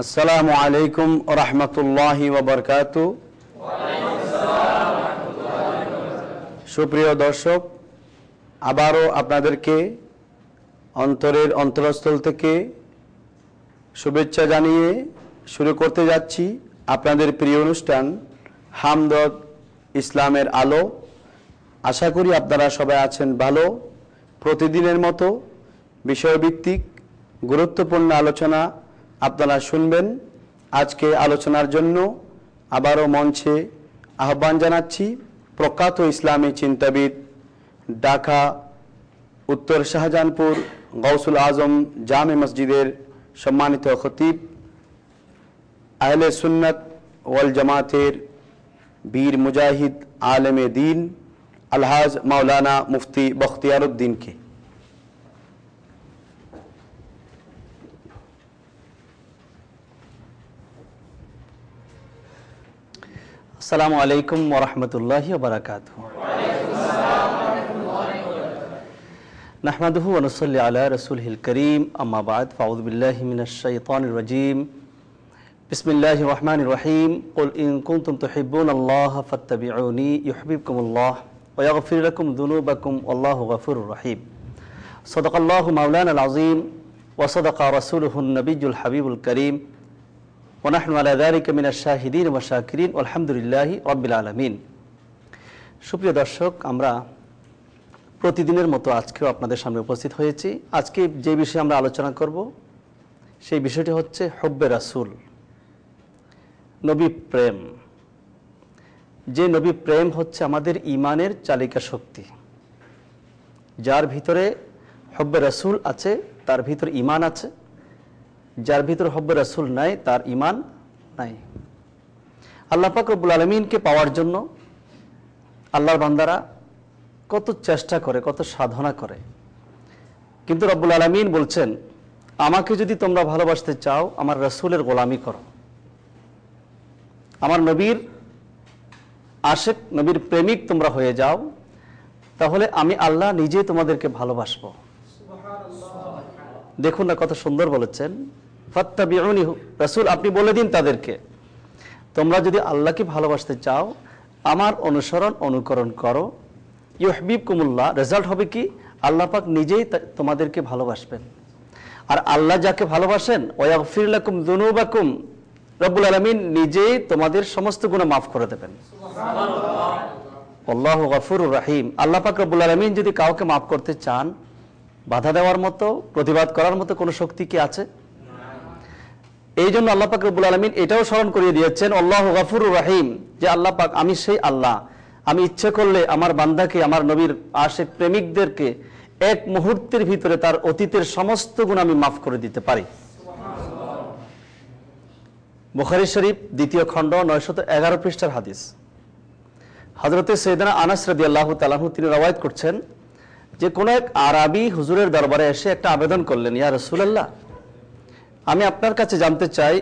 আসসালামু আলাইকুম ওয়া রাহমাতুল্লাহি ওয়া বারাকাতুহু। সুপ্রিয় দর্শক, আবারও আপনাদেরকে অন্তরের অন্তরস্থল থেকে শুভেচ্ছা জানিয়ে শুরু করতে যাচ্ছি আপনাদের প্রিয় অনুষ্ঠান হামদর্দ ইসলামের আলো। আশা করি আপনারা সবাই আছেন ভালো। প্রতিদিনের মতো বিষয়ভিত্তিক গুরুত্বপূর্ণ আলোচনা আপনারা শুনবেন। আজকে আলোচনার জন্য আবারও মঞ্চে আহ্বান জানাচ্ছি প্রখ্যাত ইসলামী চিন্তাবিদ, ঢাকা উত্তর শাহজাহানপুর গৌসুল আজম জামে মসজিদের সম্মানিত খতিব, আহলে সুন্নাত ওয়াল জামাতের বীর মুজাহিদ আলেমে দিন আলহাজ মাওলানা মুফতি বখতিয়ারউদ্দিনকে। আসসালামু আলাইকুম ওয়া রাহমাতুল্লাহি ওয়া বারাকাতুহু। নাহমাদুহু ওয়া নুসাল্লি আলা রাসূলিল কারীম, আম্মা বা'দ, ফাউযু বিল্লাহি মিনাশ শাইতানির রাজীম। বিসমিল্লাহির রহমানির রহিম। কুল ইন কুনতুম তুহিব্বুনাল্লাহা ফাত্তাবিউনি ইউহিব্বুকুমুল্লাহ ওয়া ইয়াগফির লাকুম যুনুবাকুম ওয়াল্লাহু গফুরুর রহিম। সাদাকাল্লাহু মাওলানাল আযীম ওয়া সাদাকা রাসূলুহুন নবিয়্যুল হাবিবুল কারীম ওয়া নাহনু আলা যালিকা মিনাশ শাহিদিন ওয়া শাকিরিন আলহামদুলিল্লাহি রাব্বিল আলামিন। সুপ্রিয় দর্শক, আমরা প্রতিদিনের মতো আজকেও আপনাদের সামনে উপস্থিত হয়েছি। আজকে যে বিষয়ে আমরা আলোচনা করব সেই বিষয়টি হচ্ছে হুব্বে রাসূল, নবী প্রেম। যে নবী প্রেম হচ্ছে আমাদের ঈমানের চালিকা শক্তি। যার ভিতরে হুব্বে রাসূল আছে তার ভিতরে ঈমান আছে, যার ভিতরে হুব্বে রাসূল নাই তার ঈমান নাই। আল্লাহ পাক রব্বুল আলামিনকে পাওয়ার জন্য আল্লাহর বান্দারা কত চেষ্টা করে, কত সাধনা করে, কিন্তু রব্বুল আলামিন বলছেন, আমাকে যদি তোমরা ভালোবাসতে চাও আমার রাসূলের গোলামি করো, আমার নবীর আশিক, নবীর প্রেমিক তোমরা হয়ে যাও, তাহলে আমি আল্লাহ নিজেই তোমাদেরকে ভালোবাসবো। দেখুন না কত সুন্দর বলেছেন, ফাত্তাবিউনি। রাসূল আপনি বলে দিন তাদেরকে, তোমরা যদি আল্লাহকে ভালোবাসতে চাও আমার অনুসরণ অনুকরণ করো, ইউহিব্বুকুমুল্লাহ। রেজাল্ট হবে কি? আল্লাহ পাক নিজেই তোমাদেরকে ভালোবাসবেন। আর আল্লাহ যাকে ভালোবাসেন, ওয়া ইয়াগফির লাকুম যুনুবাকুম, রব্বুল আলামিন নিজেই তোমাদের সমস্ত গুনাহ মাফ করে দেবেন। সুবহানাল্লাহ। আল্লাহু গফুরুর রহিম। আল্লাহ পাক রব্বুল আলামিন যদি কাউকে মাফ করতে চান, বাধা দেওয়ার মতো, প্রতিবাদ করার মতো কোনো শক্তি কি আছে? এই জন্য আল্লাহ পাক রব্বুল আলামিন এটাও স্মরণ করিয়ে দিয়েছেন, আল্লাহু গফুরুর রহিম, যে আল্লাহ পাক আমি সেই আল্লাহ, আমি ইচ্ছে করলে আমার বান্দাকে, আমার নবীর আশিক প্রেমিকদেরকে এক মুহূর্তের ভিতরে তার অতীতের সমস্ত গুনাহ আমি মাফ করে দিতে পারি। বুখারী শরীফ 2য় খণ্ড 911 পৃষ্ঠার হাদিস। হযরতে সাইয়েদনা আনাস রাদিয়াল্লাহু তাআলা আনহু তিনি রওয়ায়াত করছেন যে কোন এক আরবি হুজুরের দরবারে এসে একটা আবেদন করলেন, ইয়া রাসূলুল্লাহ, আমি আপনার কাছে জানতে চাই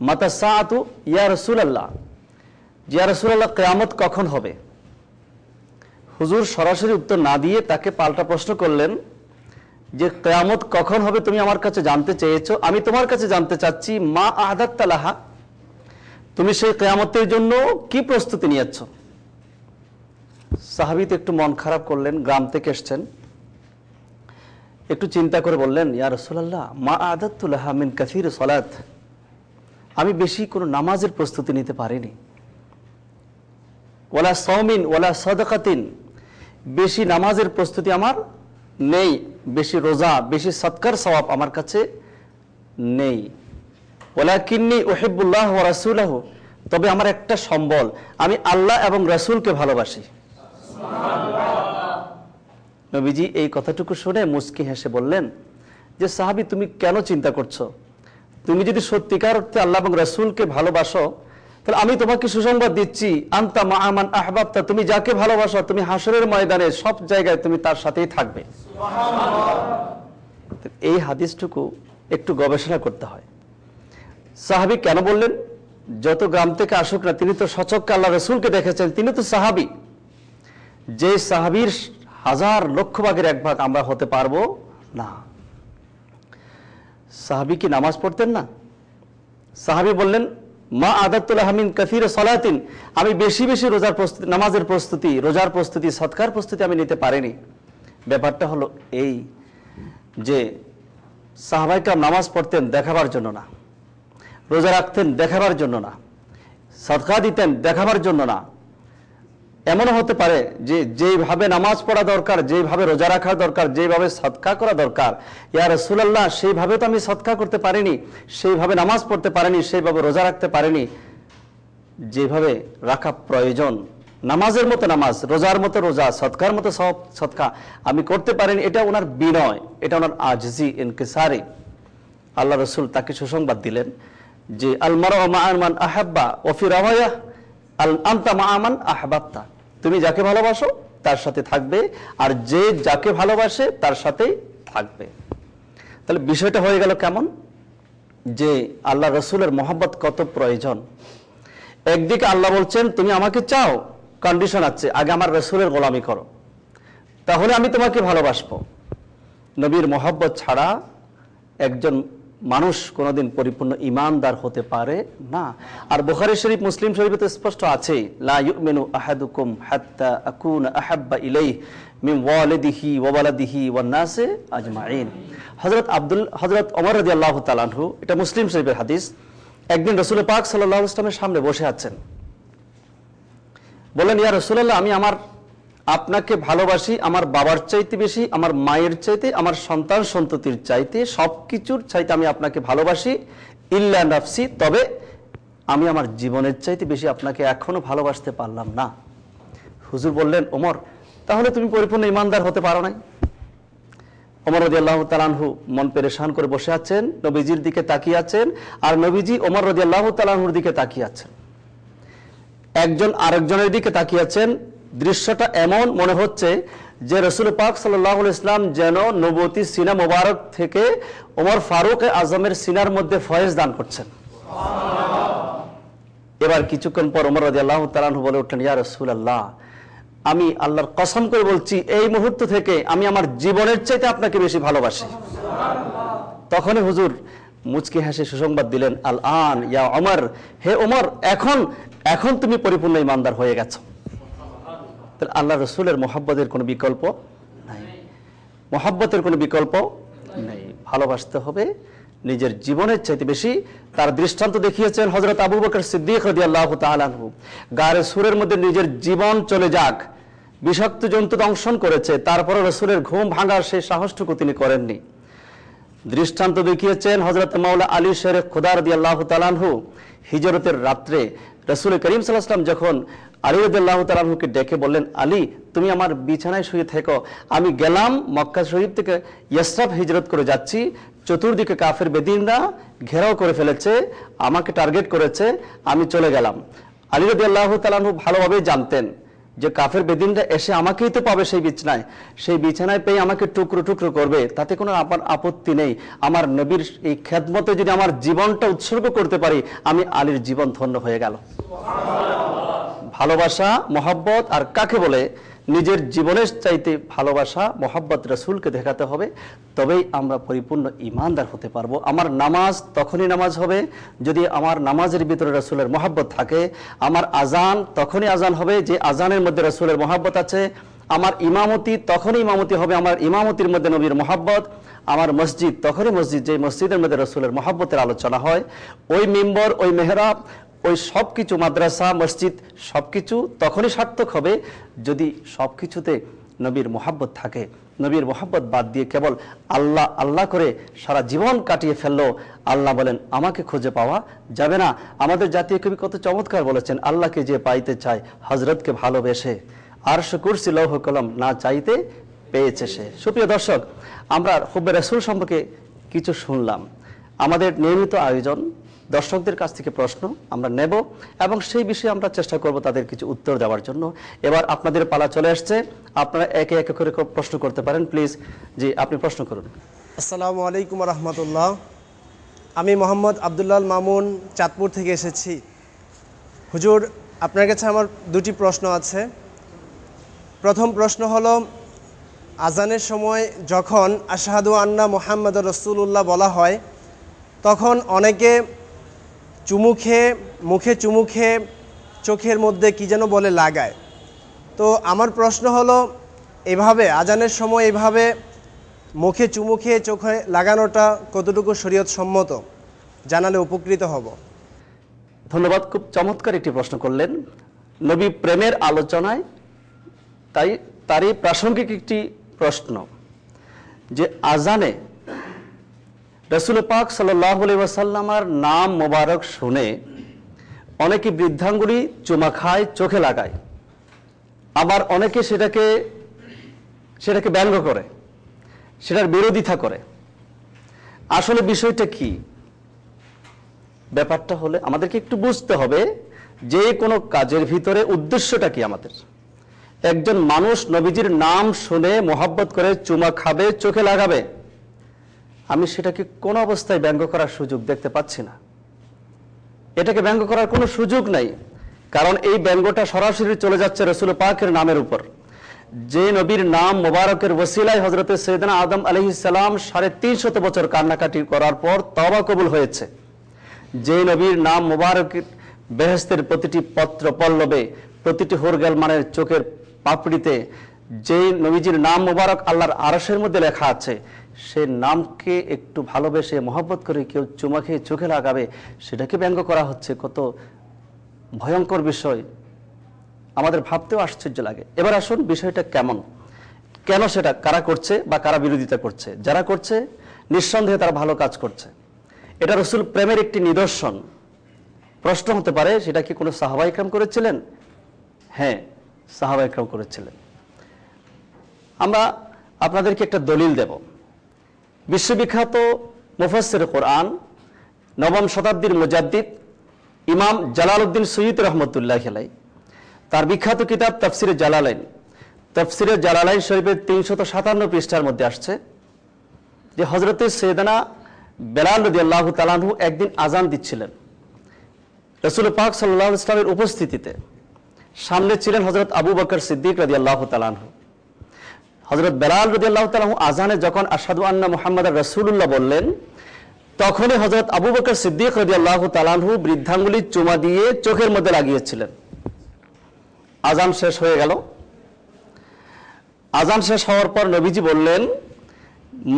মাতা সাআতু ইয়া রাসূলুল্লাহ, ইয়া রাসূলুল্লাহ কিয়ামত কখন হবে? হুজুর সরাসরি উত্তর না দিয়ে তাকে পাল্টা প্রশ্ন করলেন যে কিয়ামত কখন হবে তুমি আমার কাছে জানতে চেয়েছো, আমি তোমার কাছে জানতে চাচ্ছি মা আ'দাত্তা লাহা, তুমি সেই কিয়ামতের জন্য কি প্রস্তুতি নিয়েছো? সাহাবী তো একটু মন খারাপ করলেন, গ্রাম থেকে এসেছেন, একটু চিন্তা করে বললেন, ইয়া রাসূলুল্লাহ মা আ'দাত্তু লাহা মিন কাসীর সালাত, আমি বেশি কোনো নামাজের প্রস্তুতি নিতে পারিনি, ওয়ালা সাওমিন ওয়ালা সাদাকাতিন, বেশি নামাজের প্রস্তুতি আমার নেই, বেশি রোজা, বেশি সদকার সওয়াব আমার কাছে নেই, ওয়ালাকিন্নী উহিব্বুল্লাহ ওয়া রাসূলাহু, তবে আমার একটা সম্বল, আমি আল্লাহ এবং রাসূলকে ভালোবাসি। নবীজি এই কথাটুকু শুনে মুস্কি হেসে বললেন যে সাহাবী তুমি কেন চিন্তা করছো? তুমি যদি সত্যিকার অর্থে আল্লাহ এবং রাসূলকে ভালোবাসো তাহলে আমি তোমাকে সুসংবাদ দিচ্ছি, আনতা মা'a মান আহবাবতা, তুমি যাকে ভালোবাসো তুমি হাসরের ময়দানে সব জায়গায় তুমি তার সাথেই থাকবে। সুবহানাল্লাহ। এই হাদিসটুকু একটু গবেষণা করতে হয়। সাহাবী কেন বললেন? যত গ্রাম থেকে আসুক না, তিনি তো সচক্ষে আল্লাহ রাসূলকে দেখেছেন, তিনি তো সাহাবী। যে সাহাবীর হাজার লক্ষ ভাগের এক ভাগ আমরা হতে পারবো না। সাহাবী কি নামাজ পড়তেন না? সাহাবী বললেন, মা আদাতুল আহমিন কাসির সালাতিন, আমি বেশি বেশি রোজার প্রস্তুতি, নামাজের প্রস্তুতি, রোজার প্রস্তুতি, সৎকার প্রস্তুতি আমি নিতে পারিনি। ব্যাপারটা হলো এই যে সাহাবায়ে কেরাম নামাজ পড়তেন দেখাবার জন্য না, রোজা রাখতেন দেখাবার জন্য না, সদকা দিতেন দেখাবার জন্য না। এমনও হতে পারে যে যেইভাবে নামাজ পড়া দরকার, যেইভাবে রোজা রাখা দরকার, যেইভাবে সদকা করা দরকার, ইয়া রাসূলুল্লাহ সেইভাবে তো আমি সদকা করতে পারিনি, সেইভাবে নামাজ পড়তে পারিনি, সেইভাবে রোজা রাখতে পারিনি। যেভাবে রাখা প্রয়োজন, নামাজের মতো নামাজ, রোজার মতো রোজা, সদকার মতো সদকা আমি করতে পারিনি। এটা ওনার বিনয়, এটা ওনার আজজি, ইনকিসারি। আল্লাহ রসুল তাকে সুসংবাদ দিলেন যে আল মারউ মা'a মান আহাব্বা ওয়া ফি রাওয়ায়াহ আল আনতা মা'a মান আহবাবতা, তুমি যাকে ভালোবাসো তার সাথে থাকবে, আর যে যাকে ভালোবাসে তার সাথেই থাকবে। তাহলে বিষয়টা হয়ে গেল কেমন, যে আল্লাহ রসুলের মহব্বত কত প্রয়োজন। একদিকে আল্লাহ বলছেন তুমি আমাকে চাও, কন্ডিশন আছে, আগে আমার রসুলের গোলামি করো, তাহলে আমি তোমাকে ভালোবাসবো। নবীর মহব্বত ছাড়া একজন মানুষ কোনোদিন পরিপূর্ণ ঈমানদার হতে পারে না। আর বুখারী শরীফ, মুসলিম শরীফে তো স্পষ্ট আছে, লা ইউমিনু আহাদুকুম হাত্তা আকুনা আহাব্বা ইলাইহি মিন ওয়ালিদিহি ওয়া ওয়ালাদিহি ওয়ান নাসি আজমাইন। হযরত ওমর রাদিয়াল্লাহু তাআলা আনহু, এটা মুসলিম শরীফের হাদিস, একদিন রাসূল পাক সাল্লাল্লাহু আলাইহি ওয়াসাল্লামের সামনে বসে আছেন। বললেন, ইয়া রাসূলুল্লাহ, আমি আপনাকে ভালোবাসি আমার বাবার চাইতে বেশি, আমার মায়ের চাইতে, আমার সন্তান সন্ততির চাইতে, সবকিছুর চাইতে আমি আপনাকে ভালোবাসি, ইল্লা নাফসি, তবে আমি আমার জীবনের চাইতে বেশি আপনাকে এখনো ভালোবাসতে পারলাম না। হুজুর বললেন, ওমর, তাহলে তুমি পরিপূর্ণ ঈমানদার হতে পারো নাই। ওমর রাদিয়াল্লাহু তাআলা আনহু মন পেরেশান করে বসে আছেন, নবীজির দিকে তাকিয়ে আছেন, আর নবীজি ওমর রাদিয়াল্লাহু তাআলা আনহুর দিকে তাকিয়ে আছেন, একজন আরেকজনের দিকে তাকিয়ে আছেন। দৃশ্যটা এমন মনে হচ্ছে যে রাসূল পাক সাল্লাল্লাহু আলাইহি ওয়াসাল্লাম যেন নবুয়তি সিনা মোবারক থেকে ওমর ফারুক আজমের সিনার মধ্যে ফয়েজ দান করছেন। এবার কিছুক্ষণ পর ওমর রাদিয়াল্লাহু তাআলা আনহু বলে উঠলেন, ইয়া রাসূলুল্লাহ, আমি আল্লাহর কসম করে বলছি এই মুহূর্ত থেকে আমি আমার জীবনের চাইতে আপনাকে বেশি ভালোবাসি। তখনই হুজুর মুচকি হেসে সুসংবাদ দিলেন, আল আন ইয়া ওমর, হে ওমর, এখন তুমি পরিপূর্ণ ঈমানদার হয়ে গেছো। তাহলে আল্লাহ রসুলের মহব্বতের কোনো বিকল্প নাই, মহব্বতের কোনো বিকল্প নেই। ভালোবাসতে হবে নিজের জীবনের চাইতে বেশি। তার দৃষ্টান্ত দেখিয়েছেন হযরত আবু বকর সিদ্দিক রাদিয়াল্লাহু তাআলা আনহু। গারে সুরের মধ্যে নিজের জীবন চলে যাক, বিষাক্ত জন্তু দংশন করেছে, তারপরে রসুলের ঘুম ভাঙার সেই সাহসটুকু তিনি করেননি। দৃষ্টান্ত দেখিয়েছেন হযরত মাওলা আলী শের খুদা রাদিয়াল্লাহু তাআলা আনহু। হিজরতের রাত্রে রাসূল করিম সাল্লাল্লাহু আলাইহি ওয়াসাল্লাম যখন আলী রাদিয়াল্লাহু তাআলা আনহুকে ডেকে বললেন, আলী, তুমি আমার বিছানায় শুয়ে থেকো, আমি গেলাম মক্কা শরীফ থেকে ইয়াসরাব হিজরত করে যাচ্ছি, চতুর্দিকে কাফের বেদিনরা ঘেরাও করে ফেলেছে, আমাকে টার্গেট করেছে, আমি চলে গেলাম। আলী রাদিয়াল্লাহু তাআলা আনহু ভালোভাবে জানতেন যে কাফের বেদিনরা এসে আমাকেই তো পাবে সেই বিছানায় পেয়ে আমাকে টুকরো টুকরো করবে, তাতে কোনো আপত্তি নেই। আমার নবীর এই খেদমতে যদি আমার জীবনটা উৎসর্গ করতে পারি, আমি আলীর জীবন ধন্য হয়ে গেল। ভালোবাসা, মহব্বত আর কাকে বলে? নিজের জীবনের চাইতে ভালোবাসা, মহব্বত রাসূলকে দেখাতে হবে, তবেই আমরা পরিপূর্ণ ঈমানদার হতে পারবো। আমার নামাজ তখনই নামাজ হবে যদি আমার নামাজের ভিতরে রাসূলের মহব্বত থাকে। আমার আজান তখনই আজান হবে যে আজানের মধ্যে রাসূলের মহব্বত আছে। আমার ইমামতি তখনই ইমামতি হবে আমার ইমামতির মধ্যে নবীর মহব্বত। আমার মসজিদ তখনই মসজিদ যে মসজিদের মধ্যে রাসূলের মহব্বতের আলোচনা হয়। ওই মিম্বর, ওই মেহরাব, ওই সব কিছু, মাদ্রাসা, মসজিদ, সব কিছু তখনই সার্থক হবে যদি সব কিছুতে নবীর মহব্বত থাকে। নবীর মহব্বত বাদ দিয়ে কেবল আল্লাহ আল্লাহ করে সারা জীবন কাটিয়ে ফেললো, আল্লাহ বলেন আমাকে খুঁজে পাওয়া যাবে না। আমাদের জাতীয় কবি কত চমৎকার বলেছেন, আল্লাহকে যে পাইতে চায় হযরতকে ভালোবেসে, আরশ কুরসি লৌহ কলম না চাইতে পেয়েছে সে। সুপ্রিয় দর্শক, আমরা হুব্বে রাসূল সম্পর্কে কিছু শুনলাম। আমাদের নিয়মিত আয়োজন, দর্শকদের কাছ থেকে প্রশ্ন আমরা নেব এবং সেই বিষয়ে আমরা চেষ্টা করব তাদের কিছু উত্তর দেওয়ার জন্য। এবার আপনাদের পালা চলে আসছে, আপনারা একে একে করে প্রশ্ন করতে পারেন। প্লিজ, জি, আপনি প্রশ্ন করুন। আসসালামু আলাইকুম রহমতুল্লাহ। আমি মোহাম্মদ আব্দুল্লাহ মামুন, চাঁদপুর থেকে এসেছি। হুজুর, আপনার কাছে আমার দুটি প্রশ্ন আছে। প্রথম প্রশ্ন হলো, আজানের সময় যখন আশহাদু আন্না মুহাম্মাদুর রাসূলুল্লাহ বলা হয়, তখন অনেকে চুমু খেয়ে মুখে চুমু খেয়ে চোখের মধ্যে কী যেন বলে লাগায়। তো আমার প্রশ্ন হলো, এভাবে আজানের সময় এভাবে মুখে চুমু খেয়ে চোখে লাগানোটা কতটুকু শরীয়ত সম্মত, জানালে উপকৃত হব। ধন্যবাদ, খুব চমৎকার একটি প্রশ্ন করলেন। নবী প্রেমের আলোচনায় তারই প্রাসঙ্গিক একটি প্রশ্ন যে আজানে রাসূল পাক সাল্লাল্লাহু আলাইহি ওয়াসাল্লামের নাম মোবারক শুনে অনেকে বৃদ্ধাঙ্গুলি চুমা খায়, চোখে লাগায়, আবার অনেকে সেটাকে ব্যঙ্গ করে, সেটার বিরোধিতা করে। আসলে বিষয়টা কি? ব্যাপারটা হলে আমাদেরকে একটু বুঝতে হবে যে কোনো কাজের ভিতরে উদ্দেশ্যটা কি। আমাদের একজন মানুষ নবীজির নাম শুনে মোহাব্বত করে চুমা খাবে, চোখে লাগাবে, আমি সেটাকে কোনো অবস্থায় ব্যঙ্গ করার সুযোগ দেখতে পাচ্ছি না। এটাকে ব্যঙ্গ করার কোনো সুযোগ নাই, কারণ এই ব্যঙ্গটা সরাসরি চলে যাচ্ছে রাসূল পাকের নামের উপর। যে নবীর নাম মোবারকের ওসিলায় হযরতে সাইয়েদনা আদম আলাইহিস সালাম 350 বছর কান্নাকাটি করার পর তওবা কবুল হয়েছে, যে নবীর নাম মোবারকের বেহেশতের প্রতিটি পত্র পল্লবে, প্রতিটি হোরগেলমানের চোখের পাপড়িতে যে নবীজির নাম মোবারক আল্লাহর আরশের মধ্যে লেখা আছে, সে নামকে একটু ভালোবেসে মহব্বত করে কেউ চুমা খেয়ে চোখে লাগাবে, সেটাকে ব্যঙ্গ করা হচ্ছে। কত ভয়ঙ্কর বিষয়, আমাদের ভাবতেও আশ্চর্য লাগে। এবার আসুন বিষয়টা কেমন, কেন সেটা কারা করছে বা কারা বিরোধিতা করছে। যারা করছে নিঃসন্দেহে তারা ভালো কাজ করছে। এটা রাসূল প্রেমের একটি নিদর্শন। প্রশ্ন হতে পারে, সেটা কি কোনো সাহাবা ইকরাম করেছিলেন? হ্যাঁ, সাহাবা ইকরাম করেছিলেন। আমরা আপনাদেরকে একটা দলিল দেব। বিশ্ববিখ্যাত মুফাসসির কোরআন, 9ম শতাব্দীর মুজাদ্দিদ ইমাম জালালউদ্দিন সুয়ুতী রহমতুল্লাহ আলাইহি, তার বিখ্যাত কিতাব তাফসিরে জালালাইন, তাফসিরে জালালাইন শরীফের 357 পৃষ্ঠার মধ্যে আসছে যে হযরতে সাইয়েদনা বেলাল রাদিয়াল্লাহু তাআলা আনহু একদিন আজান দিচ্ছিলেন রাসূল পাক সাল্লাল্লাহু আলাইহি ওয়াসাল্লামের উপস্থিতিতে। সামনে ছিলেন হযরত আবু বকর সিদ্দিক রাদিয়াল্লাহু তাআলা আনহু। হযরত বেলাল রাদিয়াল্লাহু তাআলা আনহু আজানে যখন আশহাদু আন্না মুহাম্মাদার রাসূলুল্লাহ বললেন, তখনই হযরত আবু বকর সিদ্দিক রাদিয়াল্লাহু তাআলা আনহু বৃদ্ধাঙ্গুলি চুমা দিয়ে চোখের মধ্যে লাগিয়েছিলেন। আজান শেষ হয়ে গেল। আজান শেষ হওয়ার পর নবীজি বললেন,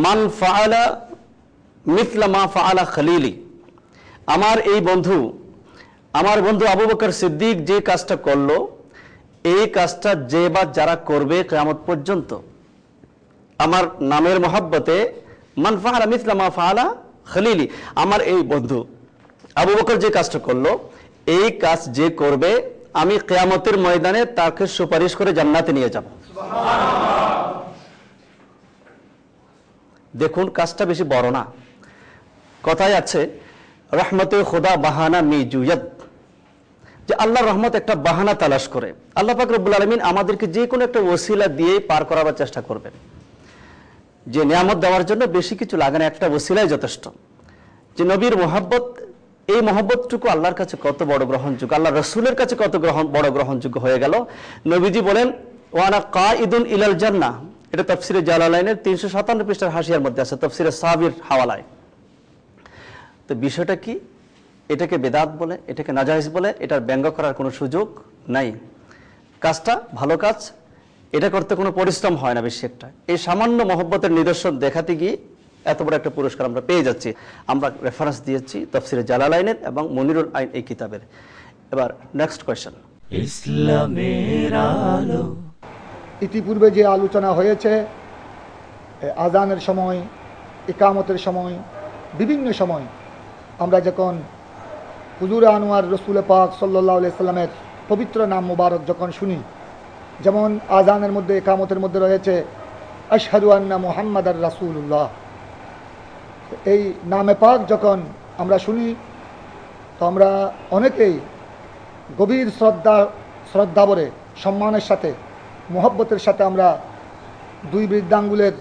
মান ফাআলা মিথলা মা ফাআলা খলিলি, আমার বন্ধু আবু বকর সিদ্দিক যে কাজটা করলো, এই কাজটা যে বা যারা করবে কিয়ামত পর্যন্ত আমার নামের মহব্বতে, মান ফাআলা মিথলা মা ফাআলা খলিলি, আমার এই বন্ধু আবু বকর যে কাজটা করলো, এই কাজ যে করবে আমি কিয়ামতের ময়দানে তাকে সুপারিশ করে জান্নাতে নিয়ে যাব। দেখুন, কাজটা বেশি বড় না। কথায় আছে, রহমতে খোদা বাহানা মি জুয়াদ, যে আল্লাহর রহমত একটা বাহানা তালাশ করে। আল্লাহ পাক রব্বুল আলামিন আমাদেরকে যে কোনো একটা ওসিলা দিয়ে পার করাবার চেষ্টা করবেন। যে নিয়ামত দেওয়ার জন্য বেশি কিছু লাগে না, একটা ওসিলাই যথেষ্ট। যে নবীর মোহাব্বত, এই মহব্বতটুকু আল্লাহর কাছে কত বড় গ্রহণযোগ্য, আল্লাহ রসুলের কাছে কত বড় গ্রহণযোগ্য হয়ে গেল। নবীজি বলেন, ওয়ানা কাইদুন ইলাল জান্নাহ, এটা তাফসিরে জালালাইনের 357 পৃষ্ঠার হাসিয়ার মধ্যে আছে, তাফসিরে সাবির হাওয়ালায়। তো বিষয়টা কি? এটাকে বেদাত বলে, এটাকে নাজায়েজ বলে, এটার ব্যঙ্গ করার কোনো সুযোগ নাই। কাজটা ভালো কাজ, এটা করতে কোনো পরিশ্রম হয় না বেশি একটা। এই সামান্য মহব্বতের নিদর্শন দেখাতে গিয়ে এত বড় একটা পুরস্কার আমরা পেয়ে যাচ্ছি। আমরা রেফারেন্স দিয়েছি তাফসিরে জালালাইনের এবং মনিরুল আইন এই কিতাবের। এবার নেক্সট কোয়েশ্চেন। ইসলামের আলো। ইতিপূর্বে যে আলোচনা হয়েছে, আজানের সময়, ইকামতের সময়, বিভিন্ন সময় আমরা যখন হুজুর আনোয়ার রসুল পাক সাল্লাল্লাহু আলাইহি সাল্লামের পবিত্র নাম মুবারক যখন শুনি, যেমন আজানের মধ্যে, ইকামতের মধ্যে রয়েছে আশহাদু আন্না মুহাম্মাদার রাসূলুল্লাহ, এই নামে পাক যখন আমরা শুনি, তো আমরা অনেকেই গভীর শ্রদ্ধা ভরে, সম্মানের সাথে, মোহব্বতের সাথে আমরা দুই বৃদ্ধাঙ্গুলের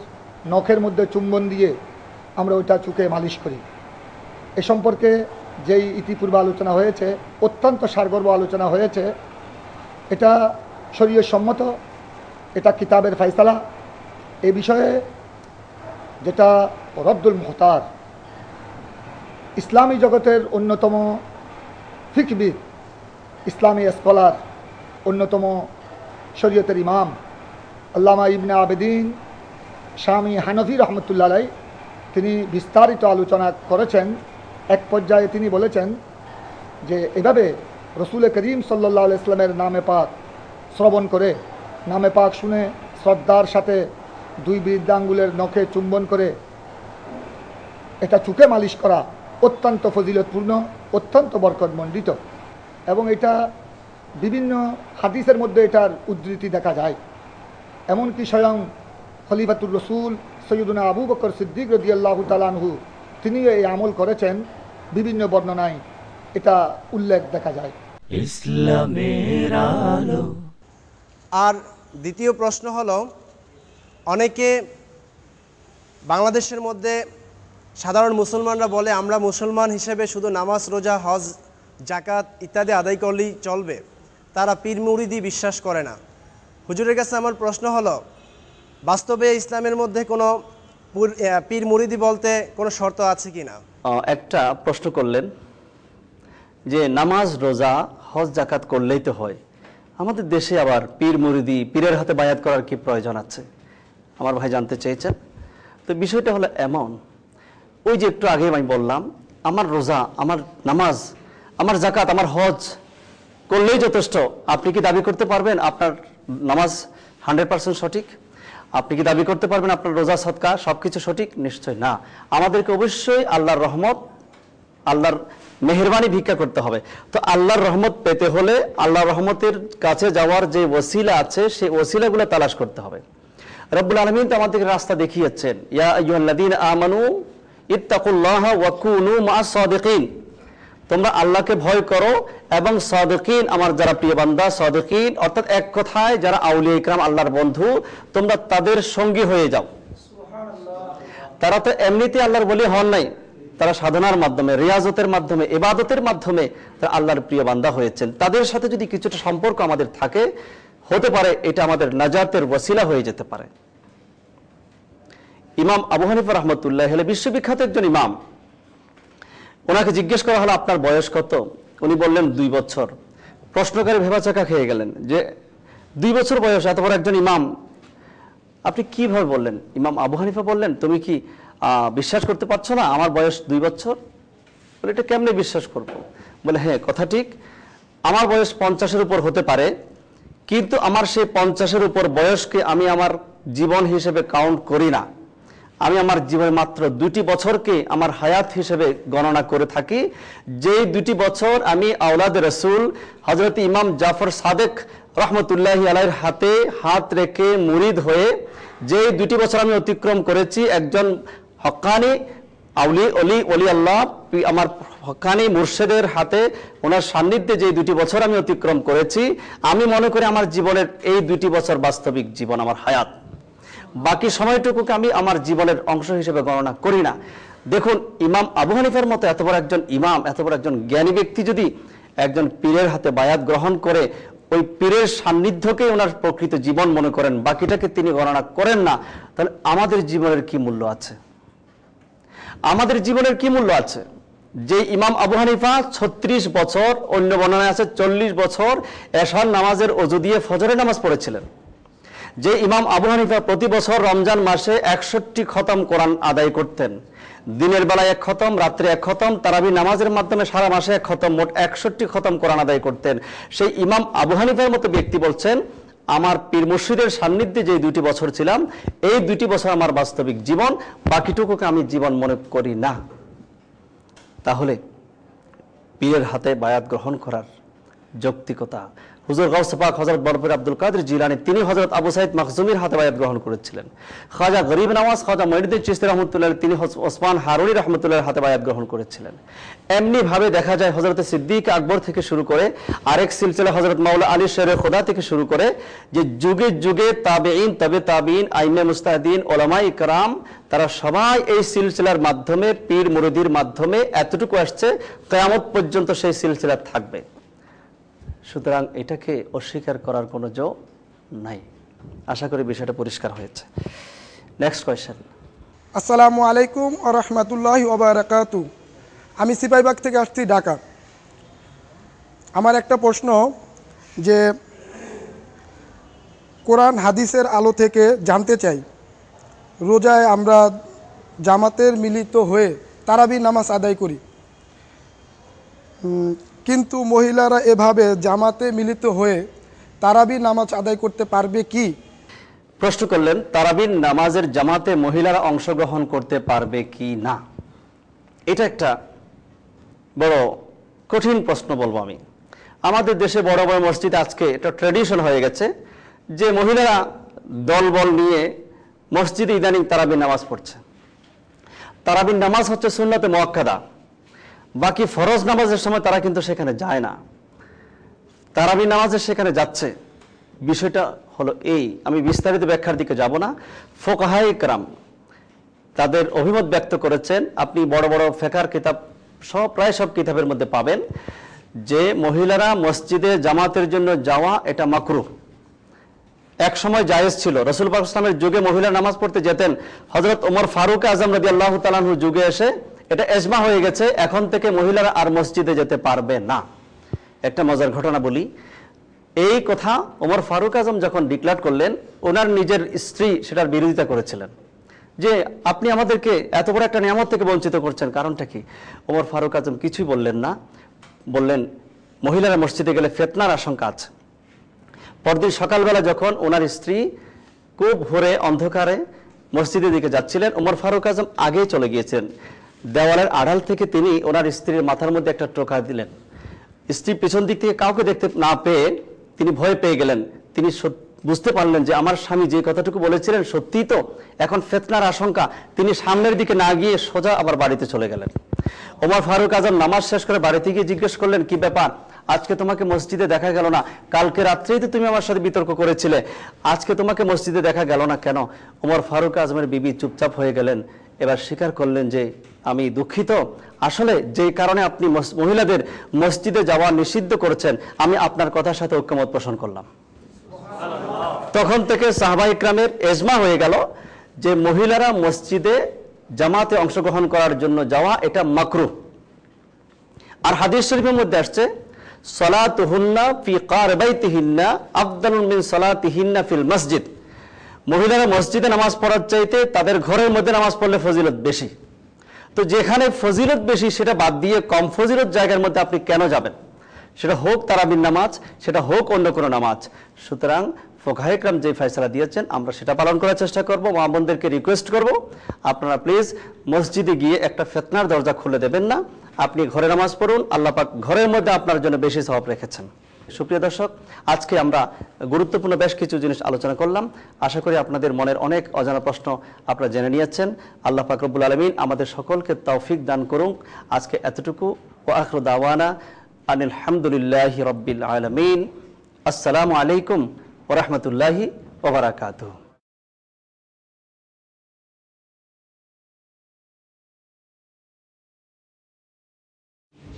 নখের মধ্যে চুম্বন দিয়ে আমরা ওইটা চুকে মালিশ করি। এ সম্পর্কে যেই ইতিপূর্বে আলোচনা হয়েছে, অত্যন্ত সারগর্ভ আলোচনা হয়েছে। এটা শরীয়ত সম্মত, এটা কিতাবের ফায়সালা। এই বিষয়ে যেটা রদ্দুল মুখতার, ইসলামী জগতের অন্যতম ফিকহবিদ, ইসলামী স্কলার, অন্যতম শরীয়তের ইমাম আল্লামা ইবনে আবেদিন শামী হানফি রহমতুল্লাহ আলাই তিনি বিস্তারিত আলোচনা করেছেন। এক পর্যায়ে তিনি বলেছেন যে এভাবে রসুল করিম সাল্লাল্লাহু আলাইহি ইসলামের নামে পাক শ্রবণ করে, নামে পাক শুনে শ্রদ্ধার সাথে দুই বৃদ্ধাঙ্গুলের নখে চুম্বন করে এটা চুকে মালিশ করা অত্যন্ত ফজিলতপূর্ণ, অত্যন্ত বরকতমণ্ডিত, এবং এটা বিভিন্ন হাদিসের মধ্যে এটার উদ্ধৃতি দেখা যায়। এমনকি স্বয়ং খলিফাতুর রসুল সৈয়দুনা আবু বকর সিদ্দিক রাদিয়াল্লাহু তাআলা আনহু তিনিও এই আমল করেছেন, বিভিন্ন বর্ণনায় এটা উল্লেখ দেখা যায়। ইসলামের আলো। আর দ্বিতীয় প্রশ্ন হলো, অনেকে বাংলাদেশের মধ্যে সাধারণ মুসলমানরা বলে আমরা মুসলমান হিসেবে শুধু নামাজ, রোজা, হজ, জাকাত ইত্যাদি আদায় করলেই চলবে, তারা পীর মুরিদি বিশ্বাস করে না। হুজুরের কাছে আমার প্রশ্ন হলো, বাস্তবে ইসলামের মধ্যে কোনো পীর মুরিদি বলতে কোনো শর্ত আছে কি না? একটা প্রশ্ন করলেন যে নামাজ, রোজা, হজ, জাকাত করলেই তো হয়, আমাদের দেশে আবার পীর মুরিদি, পীরের হাতে বায়াত করার কি প্রয়োজন আছে, আমার ভাই জানতে চেয়েছেন। তো বিষয়টা হলো এমন, ওই যে একটু আগে আমি বললাম, আমার রোজা, আমার নামাজ, আমার জাকাত, আমার হজ করলেই যথেষ্ট। আপনি কি দাবি করতে পারবেন আপনার নামাজ 100% সঠিক? আপনি কি দাবি করতে পারবেন আপনার রোজা, সদকা সবকিছু সঠিক? নিশ্চয় না। আমাদেরকে অবশ্যই আল্লাহর রহমত, আল্লাহর মেহেরবানি ভিক্ষা করতে হবে। তো আল্লাহর রহমত পেতে হলে আল্লাহর রহমতের কাছে যাওয়ার যে ওসিলা আছে, সেই ওসিলাগুলো তালাশ করতে হবে। রব্বুল আলামিন তো আমাদেরকে রাস্তা দেখিয়েছেন, ইয়া আইয়ুহাল্লাযীনা আমানু ইত্তাকুল্লাহা ওয়া কুনু মা'আস সাদিকিন, তোমরা আল্লাহকে ভয় করো এবং সাদিকিন, আমার যারা প্রিয় বান্দা সাদিকিন, অর্থাৎ এক কথায় যারা আউলিয়া ইকরাম, আল্লাহর বন্ধু, তোমরা তাদের সঙ্গী হয়ে যাও। তারা তো এমনিতে আল্লাহর বলি হন নাই, তারা সাধনার মাধ্যমে, রিয়াজতের মাধ্যমে, ইবাদতের মাধ্যমে তারা আল্লাহর প্রিয় বান্দা হয়েছেন। তাদের সাথে যদি কিছুটা সম্পর্ক আমাদের থাকে, হতে পারে এটা আমাদের নাজাতের ওসিলা হয়ে যেতে পারে। ইমাম আবু হানিফা রাহমাতুল্লাহ আলাইহি বিশ্ববিখ্যাত একজন ইমাম, ওনাকে জিজ্ঞেস করা হলো আপনার বয়স কত? উনি বললেন 2 বছর। প্রশ্নকারী ভেবাচাকা খেয়ে গেলেন যে 2 বছর বয়স, এত বড় একজন ইমাম আপনি কিভাবে বললেন? ইমাম আবু হানিফা বললেন, তুমি কি বিশ্বাস করতে পারছো না আমার বয়স 2 বছর? বলে, এটা কেমনে বিশ্বাস করবো? বলে, হ্যাঁ কথা ঠিক, আমার বয়স 50-এর উপর হতে পারে, কিন্তু আমার সেই 50-এর উপর বয়সকে আমি আমার জীবন হিসেবে কাউন্ট করি না। আমি আমার জীবনে মাত্র 2টি বছরকে আমার হায়াত হিসেবে গণনা করে থাকি। যেই 2টি বছর আমি আওলাদে রসুল হযরত ইমাম জাফর সাদেক রহমতুল্লাহি আলাইহির হাতে হাত রেখে মুরিদ হয়ে যেই 2টি বছর আমি অতিক্রম করেছি, একজন হক্কানি অলি আল্লাহ, আমার হক্কানি মুর্শিদের হাতে, ওনার সান্নিধ্যে যে 2টি বছর আমি অতিক্রম করেছি, আমি মনে করি আমার জীবনের এই 2টি বছর বাস্তবিক জীবন, আমার হায়াত। বাকি সময়টুকুকে আমি আমার জীবনের অংশ হিসেবে গণনা করি না। দেখুন, ইমাম আবু হানিফার মতো এত বড় একজন ইমাম, এত বড় একজন জ্ঞানী ব্যক্তি যদি একজন পীরের হাতে বায়াত গ্রহণ করে, ওই পীরের সান্নিধ্যকে ওনার প্রকৃত জীবন মনে করেন, বাকিটাকে তিনি গণনা করেন না, তাহলে আমাদের জীবনের কি মূল্য আছে? আমাদের জীবনের কি মূল্য আছে? যে ইমাম আবু হানিফা 36 বছর, অন্য বর্ণনায় আছে 40 বছর এশার নামাজের ওযু দিয়ে ফজরের নামাজ পড়েছিলেন, যে ইমাম আবু হানিফা প্রতি বছর রমজান মাসে 61 খতম কোরআন আদায় করতেন, দিনের বেলায় 1 খতম, রাত্রে 1 খতম, তারাবি নামাজের মাধ্যমে সারা মাসে 1 খতম, মোট 61 খতম কোরআন আদায় করতেন। সেই ইমাম আবু হানিফার মতো ব্যক্তি বলছেন, আমার পীর মুর্শিদের সান্নিধ্যে যে 2টি বছর ছিলাম, এই 2টি বছর আমার বাস্তবিক জীবন, বাকিটুকুকে আমি জীবন মনে করি না। তাহলে পীরের হাতে বায়াত গ্রহণ করার যৌক্তিকতা, হুজুর গাউস পাক হযরত বরফির আব্দুল কাদের জিলানী, তিনি হযরত আবু সাইদ মাখজুমির হাতে বায়াত গ্রহণ করেছিলেন। খাজা গরিব নওয়াজ, খাজা মঈনুদ্দিন চিশতি রহমতুল্লাহ, তিনি ওসমান হারুনি রহমতুল্লাহর হাতে বায়াত গ্রহণ করেছিলেন। এমনি ভাবে দেখা যায় হযরত সিদ্দিক আকবর থেকে শুরু করে আরেক সিলসিলা হযরত মাওলা আলী শেরে খোদা থেকে শুরু করে, যে যুগে যুগে তাবেঈন, তবে তাবেঈন, আইমে মুস্তাহিদিন, ওলামায়ে ইকরাম, তারা সবাই এই সিলসিলার মাধ্যমে, পীর মুরিদির মাধ্যমে এতটুকু আসছে, কিয়ামত পর্যন্ত সেই সিলসিলা থাকবে। সুতরাং এটাকে অস্বীকার করার কোনো জো নাই। আশা করি বিষয়টা পরিষ্কার হয়েছে। Next question. আসসালামু আলাইকুম ওয়া রাহমাতুল্লাহি ওয়া বারাকাতুহু। আমি সিপাহীবাগ থেকে আসছি, ঢাকা। আমার একটা প্রশ্ন যে কোরআন হাদিসের আলো থেকে জানতে চাই, রোজায় আমরা জামাতের মিলিত হয়ে তারাবি নামাজ আদায় করি, কিন্তু মহিলারা এভাবে জামাতে মিলিত হয়ে তারাবি নামাজ আদায় করতে পারবে কি? প্রশ্ন করলেন তারাবির নামাজের জামাতে মহিলারা অংশগ্রহণ করতে পারবে কি না। এটা একটা বড় কঠিন প্রশ্ন বলবো আমি। আমাদের দেশে বড় বড় মসজিদে আজকে এটা ট্র্যাডিশন হয়ে গেছে যে মহিলারা দলবল নিয়ে মসজিদে ইদানিং তারাবির নামাজ পড়ছে। তারাবির নামাজ হচ্ছে সুন্নতে মুআক্কাদা, বাকি ফরজ নামাজের সময় তারা কিন্তু সেখানে যায় না, তারাবির নামাজের সেখানে যাচ্ছে। বিষয়টা হলো এই, আমি বিস্তারিত ব্যাখ্যার দিকে যাব না। ফুকাহায়ে কেরাম তাদের অভিমত ব্যক্ত করেছেন, আপনি বড় বড় ফিকহের কিতাব প্রায় সব কিতাবের মধ্যে পাবেন যে মহিলারা মসজিদে জামাতের জন্য যাওয়া এটা মাকরুহ। এক সময় জায়েজ ছিল, রাসূল পাক সাল্লাল্লাহু আলাইহি ওয়াসাল্লামের যুগে মহিলা নামাজ পড়তে যেতেন। হযরত ওমর ফারুক আযম রাদিয়াল্লাহু তাআলা আনহুর যুগে এসে এটা ইজমা হয়ে গেছে, এখন থেকে মহিলারা আর মসজিদে যেতে পারবে না। একটা মজার ঘটনা বলি, এই কথা ওমর ফারুক আজম যখন ডিক্লেয়ার করলেন, ওনার নিজের স্ত্রী সেটার বিরোধিতা করেছিলেন যে আপনি আমাদেরকে এত বড় একটা নিয়ামত থেকে বঞ্চিত করছেন, কারণটা কি? ওমর ফারুক আজম কিছুই বললেন না, বললেন মহিলারা মসজিদে গেলে ফিতনার আশঙ্কা আছে। পরদিন সকালবেলা যখন ওনার স্ত্রী খুব ভোরে অন্ধকারে মসজিদের দিকে যাচ্ছিলেন, ওমর ফারুক আজম আগেই চলে গিয়েছেন। দেওয়ালের আড়াল থেকে তিনি ওনার স্ত্রীর মাথার মধ্যে একটা টোকা দিলেন। স্ত্রী পিছন দিক থেকে কাউকে দেখতে না পেয়ে তিনি ভয় পেয়ে গেলেন। তিনি বুঝতে পারলেন যে আমার স্বামী যে কথাটুকু বলেছিলেন সত্যিই তো, এখন ফিতনার আশঙ্কা। তিনি সামনের দিকে না গিয়ে সোজা আবার বাড়িতে চলে গেলেন। ওমর ফারুক আজম নামাজ শেষ করে বাড়িতে গিয়ে জিজ্ঞেস করলেন, কি ব্যাপার, আজকে তোমাকে মসজিদে দেখা গেল না? কালকে রাত্রেই তো তুমি আমার সাথে বিতর্ক করেছিলে, আজকে তোমাকে মসজিদে দেখা গেল না কেন? ওমর ফারুক আজমের বিবি চুপচাপ হয়ে গেলেন। এবার স্বীকার করলেন যে আমি দুঃখিত, আসলে যে কারণে আপনি মহিলাদের মসজিদে যাওয়া নিষিদ্ধ করেছেন আমি আপনার কথার সাথে ঐক্যমত পোষণ করলাম। তখন থেকে সাহাবায়ে ইকরামের ইজমা হয়ে গেল যে মহিলারা মসজিদে জামাতে অংশগ্রহণ করার জন্য যাওয়া এটা মাকরুহ। আর হাদিস শরীফের মধ্যে আসছে সালাতুহুন্না ফি কারবাইতিহিন্না আফদালুন মিন সালাতিহিন্না ফিল মসজিদ। মহিলারা মসজিদে নামাজ পড়ার চাইতে তাদের ঘরের মধ্যে নামাজ পড়লে ফজিলত বেশি। তো যেখানে ফজিলত বেশি সেটা বাদ দিয়ে কম ফজিলত জায়গার মধ্যে আপনি কেন যাবেন? সেটা হোক তারাবির নামাজ, সেটা হোক অন্য কোনো নামাজ। সুতরাং ফুকাহায়ে কেরাম যে ফয়সালা দিয়েছেন আমরা সেটা পালন করার চেষ্টা করব। মা বোনদেরকে রিকোয়েস্ট করব, আপনারা প্লিজ মসজিদে গিয়ে একটা ফিতনার দরজা খুলে দেবেন না। আপনি ঘরে নামাজ পড়ুন, আল্লাহ পাক ঘরের মধ্যে আপনার জন্য বেশি সওয়াব রেখেছেন। সুপ্রিয় দর্শক, আজকে আমরা গুরুত্বপূর্ণ বেশ কিছু জিনিস আলোচনা করলাম। আশা করি আপনাদের মনের অনেক অজানা প্রশ্ন আপনারা জেনে নিয়েছেন। আল্লাহ পাক রব্বুল আলামিন আমাদের সকলকে তৌফিক দান করুন। আজকে এতটুকু। ওয়া আখিরু দাওয়ানা আনিল হামদুলিল্লাহি রাব্বিল আলামিন। আসসালামু আলাইকুম ওয়া রাহমাতুল্লাহি ওয়া বারাকাতুহু।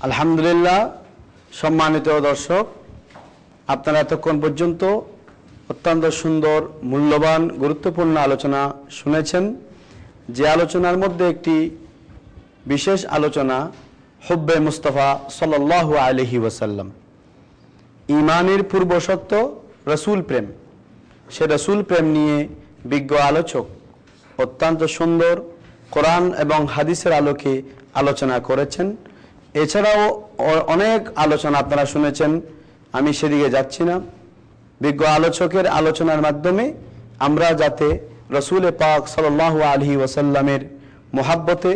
আলহামদুলিল্লাহ। সম্মানিত দর্শক, আপনারা এতক্ষণ পর্যন্ত অত্যন্ত সুন্দর, মূল্যবান, গুরুত্বপূর্ণ আলোচনা শুনেছেন। যে আলোচনার মধ্যে একটি বিশেষ আলোচনা হুব্বে মুস্তাফা সাল্লাল্লাহু আলাইহি ওয়াসাল্লাম, ঈমানের পূর্ব শর্ত রাসূল প্রেম। সে রাসূল প্রেম নিয়ে বিজ্ঞ আলোচক অত্যন্ত সুন্দর কোরআন এবং হাদিসের আলোকে আলোচনা করেছেন। এছাড়াও অনেক আলোচনা আপনারা শুনেছেন, আমি সেদিকে যাচ্ছি না। বিজ্ঞ আলোচকের আলোচনার মাধ্যমে আমরা যাতে রাসূল পাক সাল্লাল্লাহু আলাইহি ওয়াসাল্লামের মহাব্বতে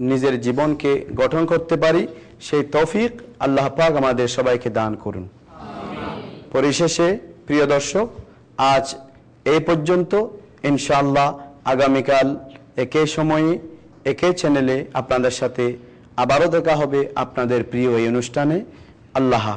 নিজের জীবনকে গঠন করতে পারি, সেই তৌফিক আল্লাহ পাক আমাদের সবাইকে দান করুন। পরিশেষে প্রিয় দর্শক, আজ এই পর্যন্ত। ইনশাআল্লাহ আগামীকাল একই সময়ে একই চ্যানেলে আপনাদের সাথে আবারও দেখা হবে আপনাদের প্রিয় এই অনুষ্ঠানে। আল্লাহ হাফেজ।